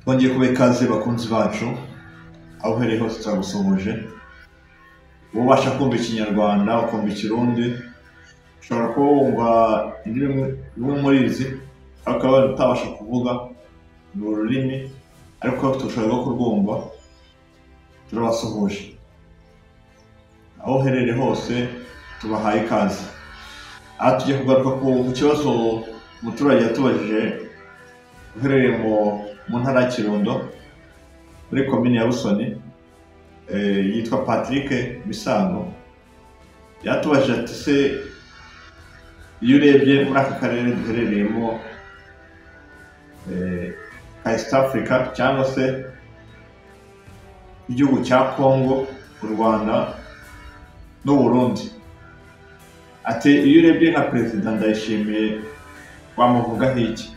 Bongeye kuba ikaze bakunzi bacu aho uhereye hose turagusuhuje. Ubasha kumva ikinyarwanda ukumva ikirundi, ushobora kuba wumva indimi rumwe muri izi akaba utabasha kuvuga ururimi ariko tushobora kurwumva. Turabasuhuje aho uhereye hose, tubahaye ikaze. Aha tugiye kugaruka ku kibazo umuturage yatubajije uherereye mu ntara ya Kirundo muri komine ya Busoni, yitwa Patrick Misango. Yatubajije ati se iyo urebye muri aka karere duherereyemo ka East Africa cyangwa se igihugu cya Congo, u Rwanda n'u Burundi, ati iyo urebye nka Perezida Ndayishimiye wamuvugaho iki?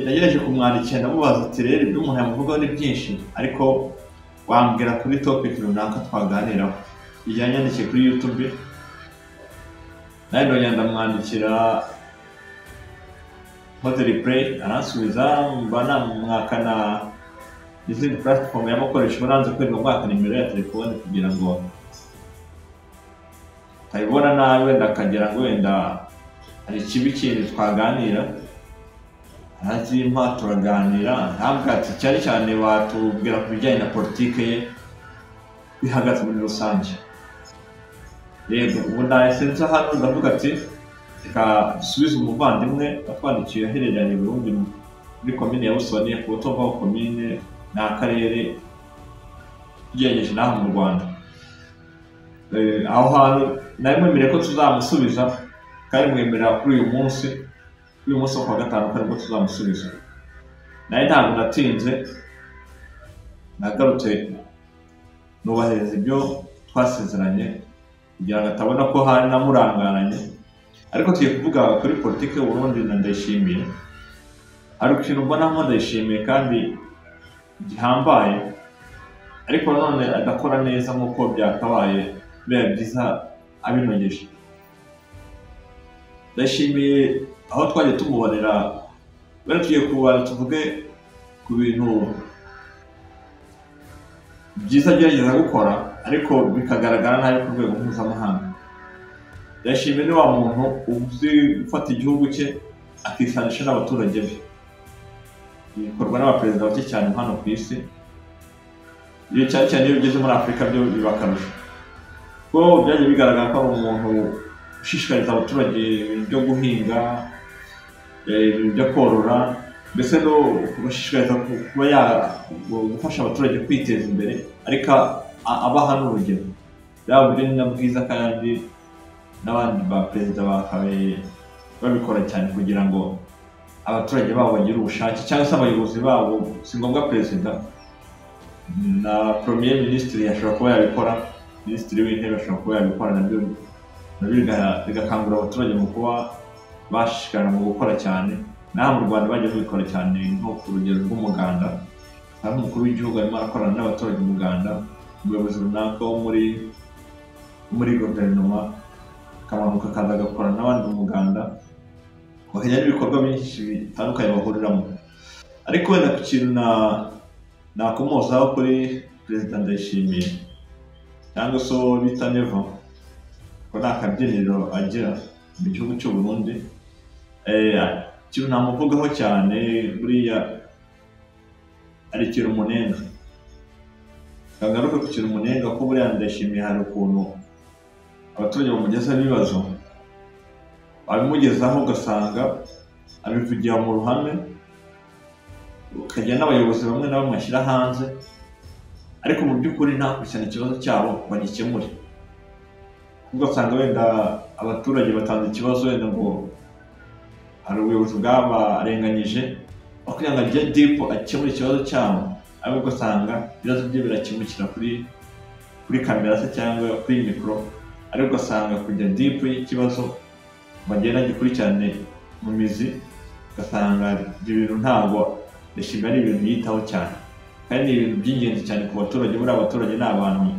Nagerageje kumwandikira ndamubaza ati rero ibyo umuntu yamuvugaho ni byinshi, ariko wambwira kuri topic runaka twaganiraho. Yanyandikiye kuri YouTube, nawe nongera ndamwandikira mode replay aransubiza, mba namwakana izindi platform yamukoresha, nanze kwereka umwaka nimero ya telefone kugira ngo tayibona nawe wenda akagira ngo wenda hari ikibi kindi twaganira. Azimpa turaganira, ntabwo ati cyane cyane watubwira ku bijyanye na politike ye bihagaze muri rusange. Rero ubu nasenza hano ndavuga ati reka dusubize umuvandimwe watwandikiye aherereye i Burundi muri komine ya Busoni, ku butumvaho komine n'akarere tugeregeje n'aho mu Rwanda. Aho hantu nari mwemereye ko tuzamusubiza, kandi mwemerera kuri uyu munsi wo kwa gatanu kandi tuzamusubiza. Naye ntabwo natinze, nagarutse nubahiriza ibyo twasezeranye kugira ngo atabona ko hari namurangaranye. Ariko tugiye kuvuga kuri politike y'u Burundi na Ndayishimiye. Hari ikintu mbonamo Ndayishimiye kandi gihambaye, ariko none adakora neza nk'uko byakabaye biba byiza abinogeje. Ndayishimiye aho twagiye tumubonera, bari tugiye kubara tuvuge ku bintu byiza agerageza gukora ariko bikagaragara nabi ku rwego mpuzamahanga. Ndayishimiye ni wa muntu uzi gufata igihugu cye akisanisha n'abaturage be. Bikorwa n'abaperezida bake cyane hano ku isi, iyo cyane cyane iyo ugeze muri Afurika byo biba akarusho, kuko byagiye bigaragara ko ari umuntu ushishikariza abaturage ibyo guhinga, ibyo korora, mbese no kubashishikariza kuba gufasha abaturage kwiteza imbere, ariko abaha n'urugero. Byaba buryo ni na bwiza, kandi n'abandi ba perezida bakabaye babikora cyane kugira ngo abaturage babo bagire ubushake, cyangwa se abayobozi babo, si ngombwa perezida, na premier ministre yashobora kuba yabikora, minisitiri w'intebe ashobora kuba yabikora, nabyo bigakangurira abaturage mu kuba bashishikarira mu gukora cyane. Naho mu Rwanda bagiye babikora cyane, nko ku rugero rw'umuganda, aho umukuru w'igihugu arimo arakorana n'abaturage umuganda, umuyobozi runaka wo muri guverinoma akamanuka akaza agakorana n'abandi umuganda, bakajya n'ibikorwa byinshi bitandukanye bahuriramo. Ariko wenda ku kintu nakomozaho kuri Perezida Ndayishimiye, cyangwa se bita Neva, ko nta kabyiniro agira mu gihugu cy'u Burundi. Ikintu namuvugaho cyane buriya ari ikintu umunenga. Kagaruka ku kintu umunenga, ko buriya Ndayishimiye hari ukuntu abaturage bamugezaho ibibazo, abimugezaho ugasanga abivugira mu ruhame, ukajya n'abayobozi bamwe na bamwe ashyira hanze, ariko mu by'ukuri ntakurikirane ikibazo cyabo bagikemure. Ugasanga wenda abaturage batanze ikibazo, wenda ngo hari ubuyobozi bwabarenganyije, aho kugira ngo ajye deep akemure ikibazo cyabo, ariko ugasanga ibibazo bye birakemukira kuri kamera se cyangwa kuri mikoro, ariko ugasanga kujya deep y'ikibazo bagenda gikurikirane mu mizi, ugasanga ibyo bintu ntabwo Ndayishimiye ari ibintu yitaho cyane, kandi ni ibintu by'ingenzi cyane ku baturage. Buriya abaturage ni abantu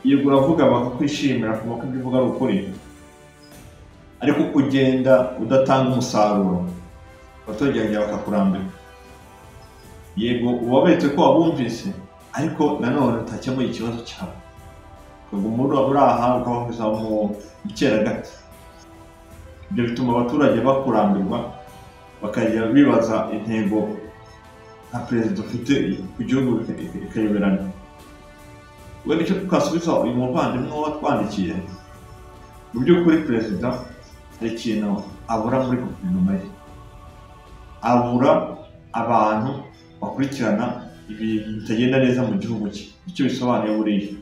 yego uravuga bakakwishimira kuko ibyo uvuga ari ukuri, ariko kugenda udatanga umusaruro abaturage bajya bakakurambira. Yego uba beretse ko wabumvise ariko nanone utakemuye ikibazo cyabo, ukaguma uri aha ukabahuza mu cyeragati. Ibyo bituma abaturage bakurambirwa bakajya bibaza intego nka perezida ufite ku gihugu ikayoberana. We nicyo twasubiza uyu muvandimwe watwandikiye, mu by'ukuri perezida hari ikintu abura muri guverinoma ye, abura abantu bakurikirana ibintu bitagenda neza mu gihugu cye. Icyo bisobanuye buriya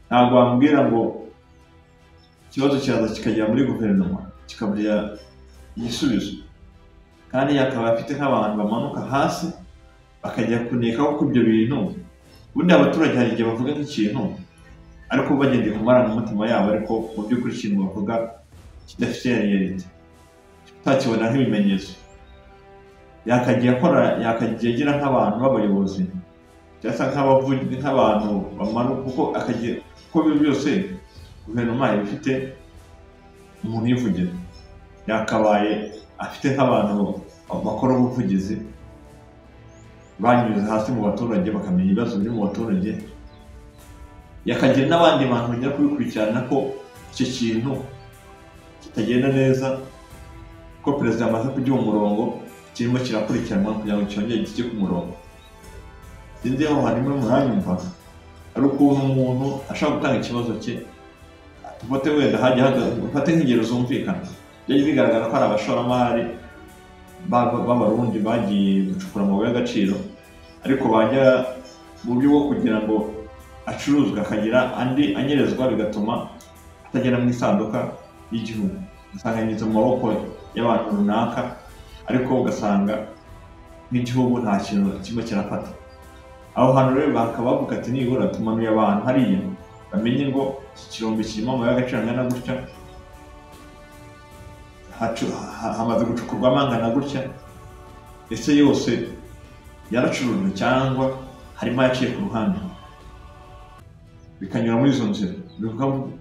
ntabwo wambwira ngo ikibazo kiraza kikagera muri guverinoma kikabura igisubizo, kandi yakaba afite nk'abantu bamanuka hasi bakajya kunekaho ko ibyo bintu. Ubundi abaturage hari igihe bavuga nk'ikintu ariko bagendeye ku marangamutima yabo, ariko mu by'ukuri ikintu bavuga kidafite reality, utakibona nk'ibimenyetso. Yakagiye agira nk'abantu b'abayobozi cyangwa nk'abantu bamanuka, kuko ibyo byose guverinoma ifite umuntu yivugira. Yakabaye afite nk'abantu bakora ubuvugizi banyuze hasi mu baturage bakamenya ibibazo biri mu baturage, yakagira n'abandi bantu bajya kubikurikirana ko icyo kintu kitagenda neza, ko perezida amaze kugiha umurongo kirimo kirakurikiranwa kugira ngo cyongere kijye ku murongo. Sinzi aho harimo muranyumva, ari ukuntu umuntu ashaka gutanga ikibazo cye, tufate wenda ufate nk'ingero zumvikana. Byari bigaragara ko ari abashoramari b'abarundi bagiye gucukura amabuye y'agaciro, ariko bajya mu buryo bwo kugira ngo acuruzwe akagira andi anyerezwa, bigatuma atagera mu isanduka y'igihugu, ugasanga yanyuze mu maboko y'abantu runaka, ariko ugasanga nk'igihugu nta kintu kimwe kirafata. Aho hantu rero bakaba bavuga ati nibura tumanuye abantu hariya bamenye ngo iki kirombe kirimo amabuye y'agaciro angana gutya, hamaze gucukurwamo angana gutya, ese yose yaracurujwe cyangwa harimo ayaciye ku ruhande, bikanyura muri izo nzira,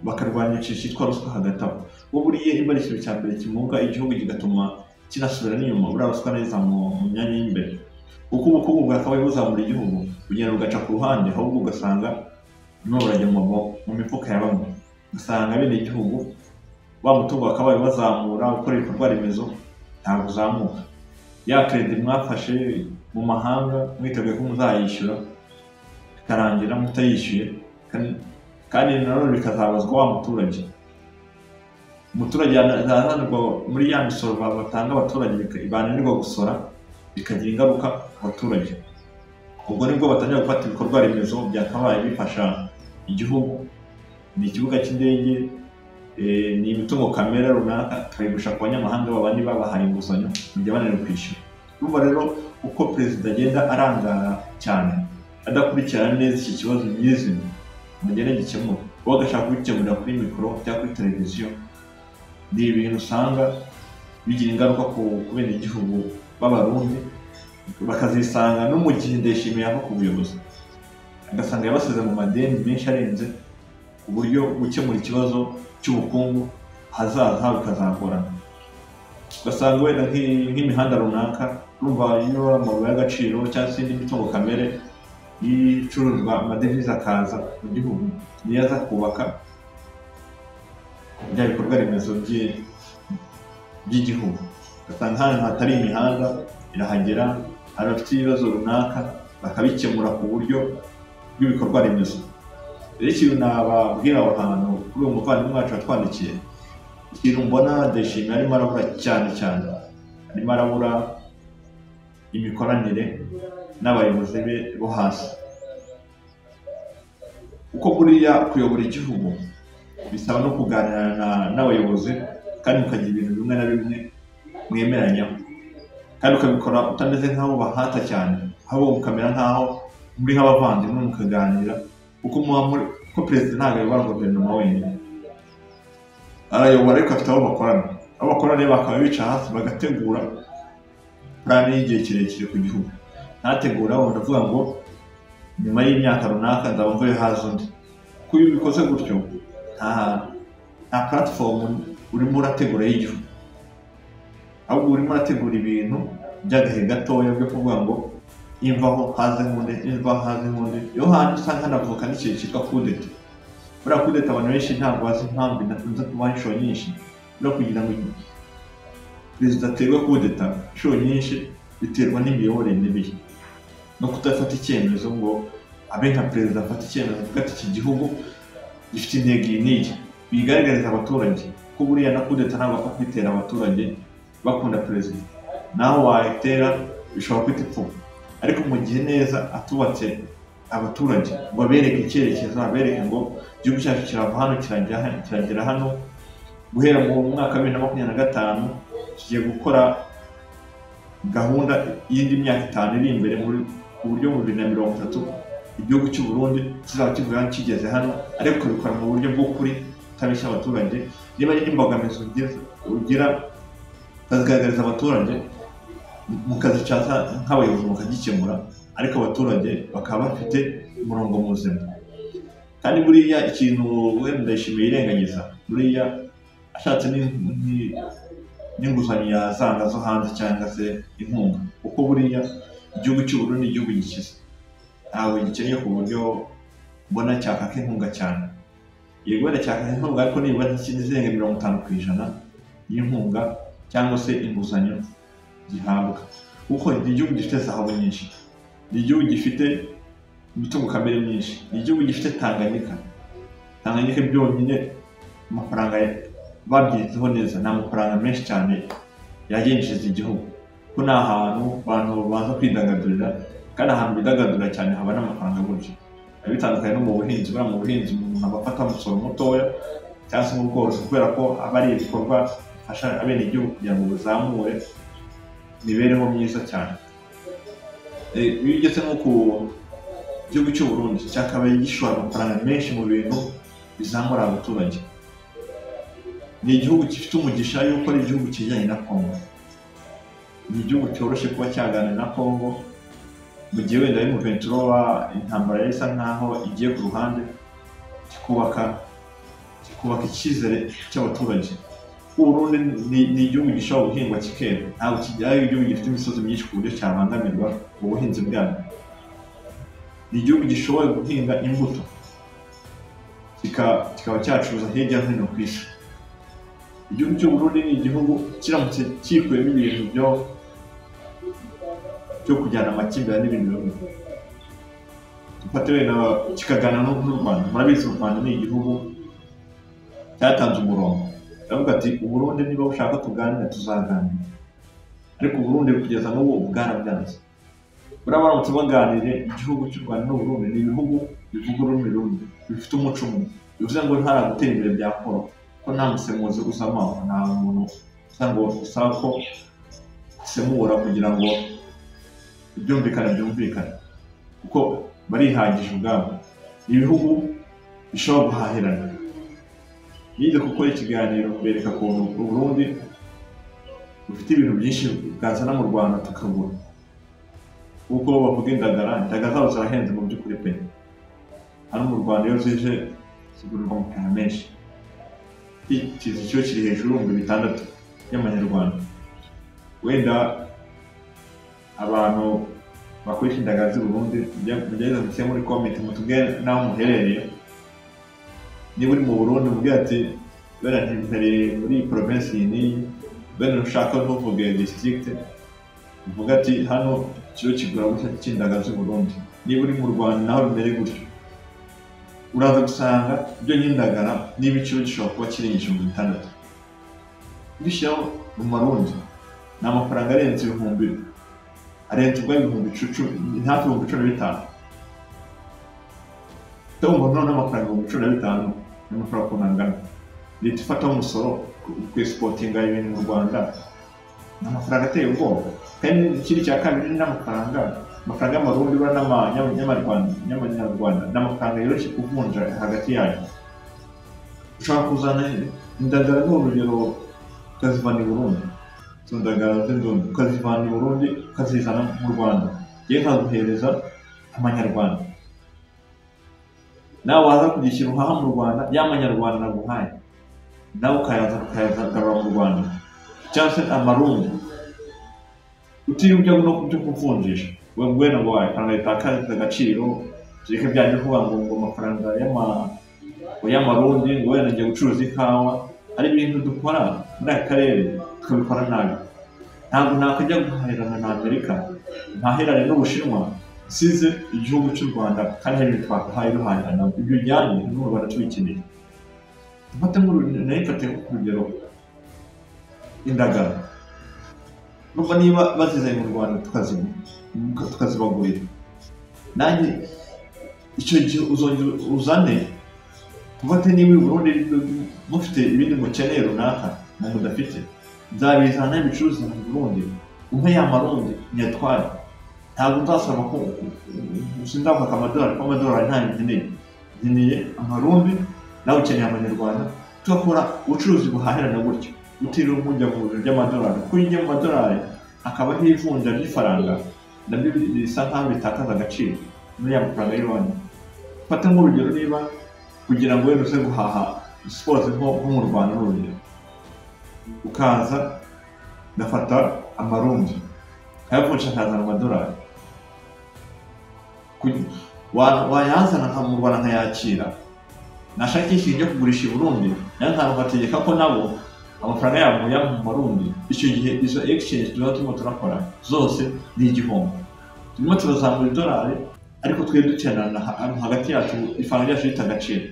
bakarwanya ikintu cyitwa ruswa hagati aho. Ubu buriya niba ari ikintu cya mbere kimunga igihugu kigatuma kinasubira n'inyuma, buriya ruswa neza mu myanya y'imbere, kuko ubukungu bwakabaye buzamura igihugu kugenda bugaca ku ruhande, ahubwo ugasanga nimwe burajya mu mifuka ya bamwe, ugasanga bene igihugu wa mutungo wakabaye bazamura gukora ibikorwa remezo ntabwo uzamuka. Ya credit mwafashe mu mahanga mwiteguye ko muzayishyura bikarangira mutayishyuye, kandi nanone bikazabazwa wa muturage. Umuturage yananirwa muri ya misoro batanga abaturage, bananirwa gusora, bikagira ingaruka ku baturage. Ubwo nibwo batangira gufata ibikorwa remezo byakabaye bifasha igihugu. Ni ikibuga cy'indege, ni imitungo kamere runaka, tukayigusha ku banyamahanga babandi babahaye inguzanyo kugira bananirwe kwishyura. Urumva rero uko perezida agenda arangara cyane, adakurikirana neza iki kibazo nyirizina ngo agende gikemura, wowe agashaka kubikemurira kuri mikoro cyangwa kuri televiziyo, ni ibintu usanga bigira ingaruka ku bene igihugu b'abarundi, bakazisanga no mu gihe Ndayishimiye ava ku buyobozi agasanga yabasize mu madeni menshi arenze, ku buryo gukemura ikibazo cy'ubukungu hazaza bikazagorana. Ugasanga wenda nk'imihanda runaka, urumva iyo amabuye y'agaciro cyangwa se indi mitungo kamere y'icuruzwa, amadevize akaza mu gihugu, niyo aza kubaka bya bikorwa remezo by'igihugu. Ugasanga ahantu hatari imihanda irahagera, hari abafite ibibazo runaka bakabikemura ku buryo bw'ibikorwa remezo. Rero ikintu nababwira aho hantu kuri uwo muvandimwe wacu watwandikiye, ikintu mbona Ndayishimiye arimo arabura cyane, arimo arabura imikoranire n'abayobozi be bo hasi, kuko buriya kuyobora igihugu bisaba no kuganira n'abayobozi, kandi mukagira ibintu bimwe na bimwe mwemeranyaho, kandi ukabikora utameze nk'aho bahata cyane, ahubwo mukamera nk'aho muri nk'abavandimwe mukaganira, kuko perezida ntabwo ayobora guverinoma wenyine, arayobora ariko afite abo bakorana rero bakaba bicara hasi bagategura plan y'igihe kirekire ku gihugu. Ntategura wenda avuga ngo nyuma y'imyaka runaka nzaba mvuye haza undi, kuko iyo ubikoze gutyo nta platform urimo urategura y'igihugu, ahubwo urimo urategura ibintu by'agahe gatoya byo kuvuga ngo imvaho haze nkunde imvaho haze nkunde yo hantu usanga hanavuka n'ikintu cyitwa kudeta. Buriya kudeta abantu benshi ntabwo bazi impamvu inakunze kubaho inshuro nyinshi. Buriya kugira ngo perezida aterwe kudeta inshuro nyinshi biterwa n'imiyoborere mibi no kudafata icyemezo ngo abe nka perezida afata icyemezo avuga ati iki gihugu gifite intego iyi n'iyi bigaragariza abaturage ko buriya na kudeta ntabwo apfa kubitera abaturage bakunda perezida, naho wayitera bishobora kwita ipfuba. Ariko mu gihe neza atubatse abaturage ngo abereke icyerekezo, abereke ngo igihugu cyacu kirava hano kiragera hano, guhera mu mwaka 2025 tugiye gukora gahunda y'indi myaka 5 iri imbere ku buryo mu 2030 igihugu cy'u Burundi kizaba kivuga kigeze hano, ariko kubikora mu buryo bw'ukuri utabeshya abaturage. Niba ari imbogamizi ugira ukazigaragariza abaturage mukazicaza nk'abayobozi mukagikemura, ariko abaturage bakaba bafite umurongo muzima. Kandi buriya ikintu wenda Ndayishimiye irengagiza, buriya ashatse n'inguzanyo yazanga zo hanze cyangwa se inkunga, kuko buriya igihugu cy'u Burundi ni igihugu gikize, ntabwo gikeneye ku buryo mbona cyakaka inkunga cyane. Yego wenda cyakaka inkunga ariko nibura ntikirenga 50% y'inkunga cyangwa se inguzanyo gihabwa, kuko ni igihugu gifite zahabu nyinshi, ni igihugu gifite imitungo kamere myinshi, ni igihugu gifite Tanganyika byonyine amafaranga babyizeho neza, ni amafaranga menshi cyane yagenjeza igihugu, ko nta hantu abantu baza kwidagadurira, kandi ahantu bidagadurira cyane haba n'amafaranga gutyo. Bitandukanye no mu buhinzi, buriya mu buhinzi umuntu aba afata umusoro mutoya cyangwa se mu bworozi, kubera ko aba ari ibikorwa bifasha abenegihugu kugira ngo bazamure imibereho myiza cyane. Iyo ugeze nko ku gihugu cy'u Burundi cyakabaye gishora amafaranga menshi mu bintu bizamura abaturage. Ni igihugu gifite umugisha yuko ari igihugu kijyanye na Congo, ni igihugu cyoroshye kuba cyaganira na Congo mu gihe wenda ari mu ventura intambara isa nkaho igiye ku ruhande, kikubaka icyizere cy'abaturage. Burundi ni igihugu gishobora guhingwa kikera, ntabwo kijyayo igihugu gifite imisozi myinshi ku buryo cyabangamirwa mu buhinzi bwabyo. Ni igihugu gishoboye guhinga imbuto kikaba cyacuruza hirya no hino ku isi. Igihugu cy'u Burundi ni igihugu kiramutse kikuyemo ibintu byo kujyana amakimbirane n'ibindi bihugu, dufate wenda kikagana n'u Rwanda. Murabizi u Rwanda ni igihugu cyatanze umurongo, aravuga ati Uburundi niba ushaka tuganira tuzaganira, ariko Uburundi kugeza n'ubu bwarabyanze. Buriya baramutse baganire igihugu cy'u Rwanda n'Uburundi ni ibihugu bivuga ururimi rumwe, bifite umuco umwe, bivuze ngo ntaragutera imbere byakora, ko nta musemuzi usamaho, nta muntu usanga ngo usaba ko usemura kugira ngo byumvikane, kuko barihagije ubwabo. Ni ibihugu bishobora guhahirana. Nize gukora ikiganiro bereka ukuntu Uburundi bufite ibintu byinshi bwazana mu Rwanda tukagura, kuko bavuga indagara zabo zirahenze mu by'ukuri pe. Hano mu Rwanda iyo zije zigurirwa amafaranga menshi, ikizi cyo kiri hejuru y'ibihumbi 6 y'amanyarwanda. Wenda abantu bakoresha indagara z'u Burundi mugeze mu muri comment mutubwire naho muherereye. Niba uri mu Burundi mubwira ati bera ntimbere muri province iyi, bera ushaka ntuvuge district, uvuga ati hano cyo kigura gutya cy'indagara z'u Burundi. Niba uri mu Rwanda naho bimere gutyo, uraza gusanga ibyo nyindagara n'ibiciro gishobora kuba kiri 6,000. Bishyiraho mu Marundi ni amafaranga arenze ibihumbi hafi 15,000. Ndumva none amafaranga 15,000 n'amafaranga kunangana. Leta ifataho umusoro ku exportinga ibintu mu Rwanda, n'amafaranga ateye ubwoba. Kandi ikindi cya kabiri n'amafaranga y'Amarundi n'Amanyarwanda, n'amafaranga yoroshye kuvunja hagati yayo. Ushobora kuzana indagara n'urugero ukazivana i Burundi, izo ndagara z'indundi ukazivana i Burundi ukazizana mu Rwanda, yewe nkaguhereza Amanyarwanda. Nawe waza kugishyira uhaha mu Rwanda y'Amanyarwanda naguhaye, nawe ukayagarura mu Rwanda, cyangwa se Amarundi utiriwe ujya no kubyo kuvunjisha wenda ngo ifaranga ritakaza agaciro tureke byaje kuvuga ngo amafaranga y'amarundi ngo wenda ngiye gucuruza ikawa. Hari ibintu dukora muri aka karere tukabikora nabi. Ntabwo nakajya guhahirana na Amerika ntahirane n'Ubushinwa size igihugu cy'u Rwanda kandi hari ibintu twakahaye duhahirana ibyo bijyanye n'u Rwanda tubikeneye. Mfate urugero indagara nubwo niba bazizanye mu Rwanda tukazibagurira nanjye icyo gihe uzongera uzane tufate niba i Burundi mufite ibindi mukeneye runaka na mudafite nzabizana ibicuruza mu Burundi umpe y'amarundi nyatware. Ntabwo nzasaba ko sindavuga amadolari nta nkeneye amarundi nawe ukeneye amanyarwanda tugakora ubucuruzi buhahirana gutyo utiriwe umujya mu bintu by'amadolari kuko iyo mu madolari akaba n'ivunja ry'ifaranga nabyo bisa nkaho bitakaza agaciro muri ya mafaranga y'u Rwanda. Fata nk'urugero niba kugira ngo wenda uze guhaha siporo nko mu Rwanda n'urugero ukaza ndafata amarundi ayavunja nkazana amadolari wayazana mu Rwanda nkayakira nashakisha ibyo kugurisha i Burundi nayo ntabwo bategeka ko nabo amafaranga yabo ya mu Marundi. Icyo gihe izo exchange turimo turakora zose ni igihombo. Turimo turazamura idolari ariko twe dukenana hagati yacu ifaranga ryacu ritagaciro.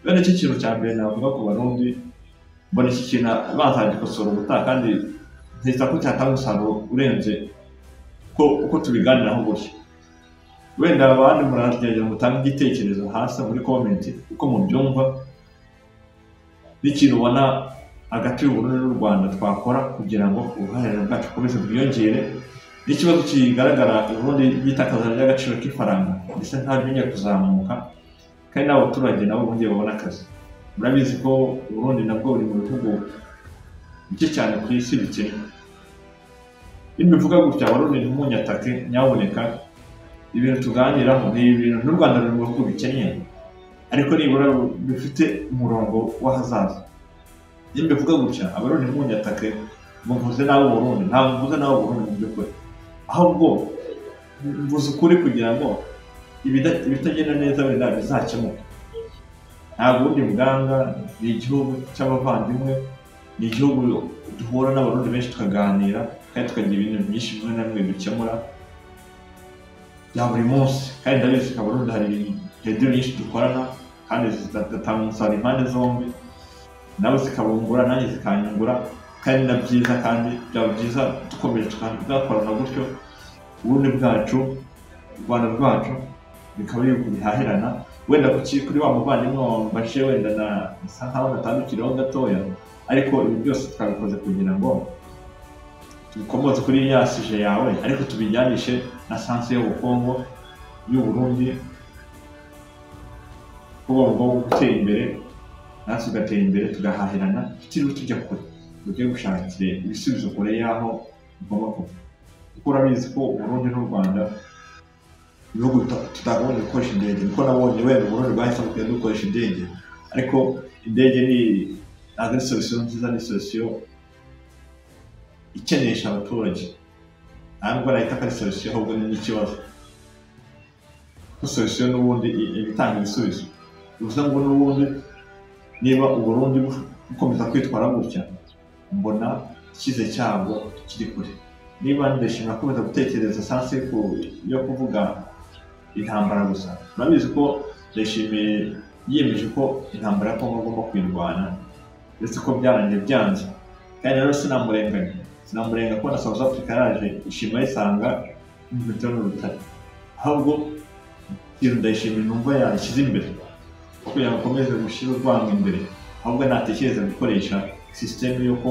Bene iki kintu cya mbere navuga ku Barundi mbona iki kintu bazagikosora ubutaha kandi ntita ko cyatanga umusaruro urenze uko tubiganiraho gutya. Wenda abandi muragerageza mutange igitekerezo hasi muri comment uko mubyumva n'ikintu ubona hagati y'u Burundi n'u Rwanda twakora kugira ngo ubuhahirane bwacu bukomeze bwiyongere. N'ikibazo kigaragara i Burundi y'itakaza ry'agaciro k'ifaranga ndetse nta byongera kuzamuka kandi n'abaturage nabo bongeye babona akazi. Murabizi ko u Burundi nabwo buri mu bihugu bike cyane ku isi bikennye. Bivuga gutya Abarundi ntimunyatake nyaboneka ibintu tuganiraho ni ibintu n'u Rwanda ruri mu bihugu bikennye ariko nibura bifite umurongo w'ahazaza. Bivuga gutya Abarundi ntimunyatake muvuze nawe Burundi ntabwo mvuze nawe Burundi mu by'ukuri ahubwo mvuze ukuri kugira ngo ibitagenda neza wenda bizakemuka. Ntabwo ubundi bwanga ni igihugu cy'abavandimwe ni igihugu duhura n'Abarundi benshi tukaganira kandi tukagira ibintu byinshi bimwe na bimwe dukemura bya buri munsi kandi ndabizi ko Abarundi hari ibintu byinshi dukorana kandi zidatanga umusaruro impande zombi nabo zikabungura nanjye zikanyungura kandi na byiza kandi byaba byiza dukomeje tugakorana gutyo ubundi bwacu u Rwanda rwacu bikaba biri kubihahirana. Wenda kuri wa muvandimwe wambashe wenda na bisa nkaho natandukiraho gatoya ariko ibi byose twabikoze kugira ngo dukomoze kuri ya sije yawe ariko tubijyanishe na sanse y'ubukungu y'u Burundi kuba ngo gutera imbere natwe tugatera imbere tugahahirana tutiriwe tujya kure tugiye gushakira ibisubizo kure y'aho ngomba kuba. Kuko urabizi ko u Burundi n'u Rwanda ibihugu tutagomba gukoresha indege niko nabonye wenda u Burundi bwahisemo kujya dukoresha indege ariko indege ni ntabwo ari solution nziza ni solution ikenesha abaturage ntabwo nahita ko ari solution ahubwo ni n'ikibazo ko solution n'ubundi ibitanga ibisubizo. Bivuze ngo n'ubundi niba u Burundi bukomeza kwitwara gutya mbona ikize cyabwo kiri kure. Niba ndashimira komeza gutekereza sanse yo kuvuga intambara gusa. Murabizi ko ndashimiye yiyemeje ko intambara ya Kongo agomba kwirwana ndetse ko byarangiye byanze kandi rero sinamurenga ko na South Africa yaje ishima yisanga n'ibyo n'urutare ahubwo ikintu ndashimira numva yashyize imbere kugira ngo akomeze gushyira urwango imbere ahubwo natekereza gukoresha system y'uko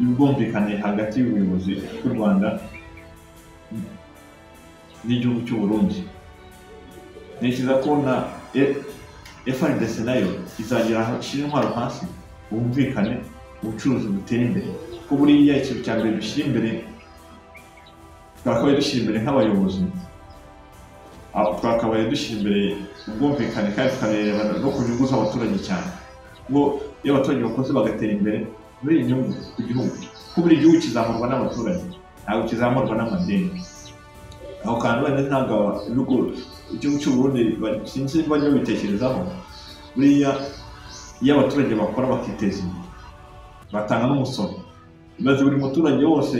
ubwumvikane hagati y'ubuyobozi bw'u Rwanda n'igihugu cy'u Burundi. Ntekereza ko na FARDC nayo izagera aho ishyira intwaro hasi bumvikane ubucuruzi butera imbere kuko buriya ikintu cya mbere dushyira imbere twakabaye dushyira imbere nk'abayobozi twakabaye dushyira imbere ubwumvikane kandi tukareba no kunyunguza abaturage cyane ngo iyo abaturage bakoze bagatera imbere muri inyungu ku gihugu, ko buri gihugu kizamurwa n'abaturage ntabwo kizamurwa n'amadeni. aho kandi wenda ntabwo ibihugu igihugu cy'u Burundi sinzi bajya bitekerezaho, buriya iyo abaturage bakora bakiteza imbere batanga n'umusoro. Ibaze buri muturage wose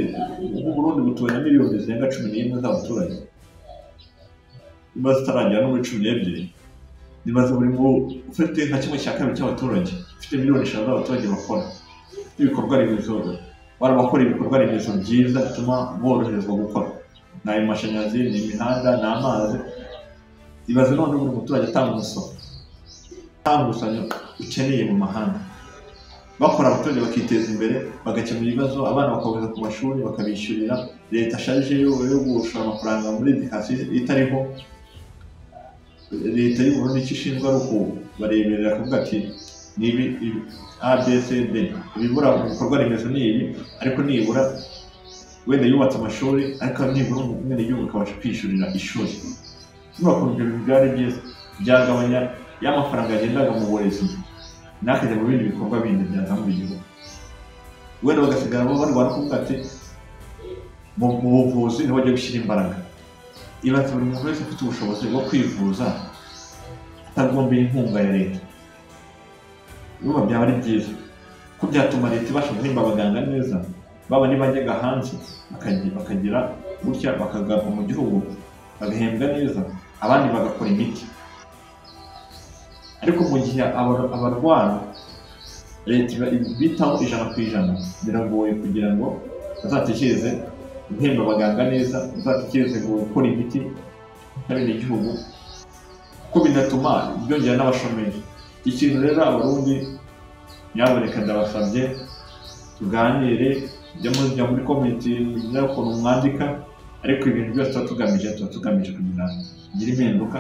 mu Burundi butuwe na miliyoni zirenga 11 z'abaturage, imaze itaragera no muri 12. Nibaze buri ufite nka kimwe cya kabiri cy'abaturage, ufite miliyoni 5 z'abaturage bakora ibikorwa remezo, barabakora ibikorwa remezo byiza bituma boroherezwa gukora, n'ayo mashanyarazi, n'imihanda, n'amazi. Ibaze none buri muturage atanga umusoro, atanga umusoro ukeneye mu mahanga, bakora abaturage bakiteza imbere, bagakemura ibibazo, abana bakabuza ku mashuri bakabishyurira, leta asharije yo gushora amafaranga muri education itariho. Leta y'u Burundi ikishinzwe ari uko bareberera kuvuga ati nibi ABCD ibibura mu bikorwa remezo nibi, ariko nibura wenda yubatse amashuri, ariko nibura umwe igihugu akabasha kwishurira ishuri. Nubwo ibyo byari byiza byagabanya y'amafaranga yagendaga mu burezi nakajya mu bindi bikorwa bindi byazamura igihugu, wenda bagasigara barwana kuvuga ati mu buvuzi niho bajya gushyira imbaraga. Ibaze buri muntu wese ufite ubushobozi bwo kwivuza atagombeye inkunga ya leta, biba byaba ari byiza ko byatuma leta ibasha guhemba abaganga neza, baba nibajyaga hanze bakagira gutya bakagaruka mu gihugu bagahembwa neza, abandi bagakora imiti. Ariko mu gihe abarwana leta bitaho 100%, biragoye kugira ngo bazatekereze guhemba abaganga neza, bazatekereze gukora imiti kabiri igihugu, ko binatuma byongera n'abashomeri. Ikintu rero Abarundi nyaboneka ndabasabye tuganire, jya muri comment y'ukuntu mwandika, ariko ibintu byose tugamije kugira ngire impinduka,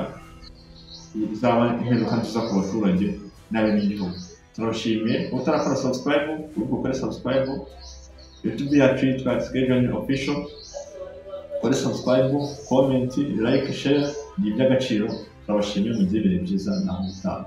izaba impinduka nziza ku baturage n'abenegihugu. Turashimiye utarakora subscribe, ukore subscribe. YouTube yacu yitwa Schedule Official, ukore subscribe, comment, like, share, ni iby'agaciro. Turabashimiye, mugire ibihe byiza naho mutaha.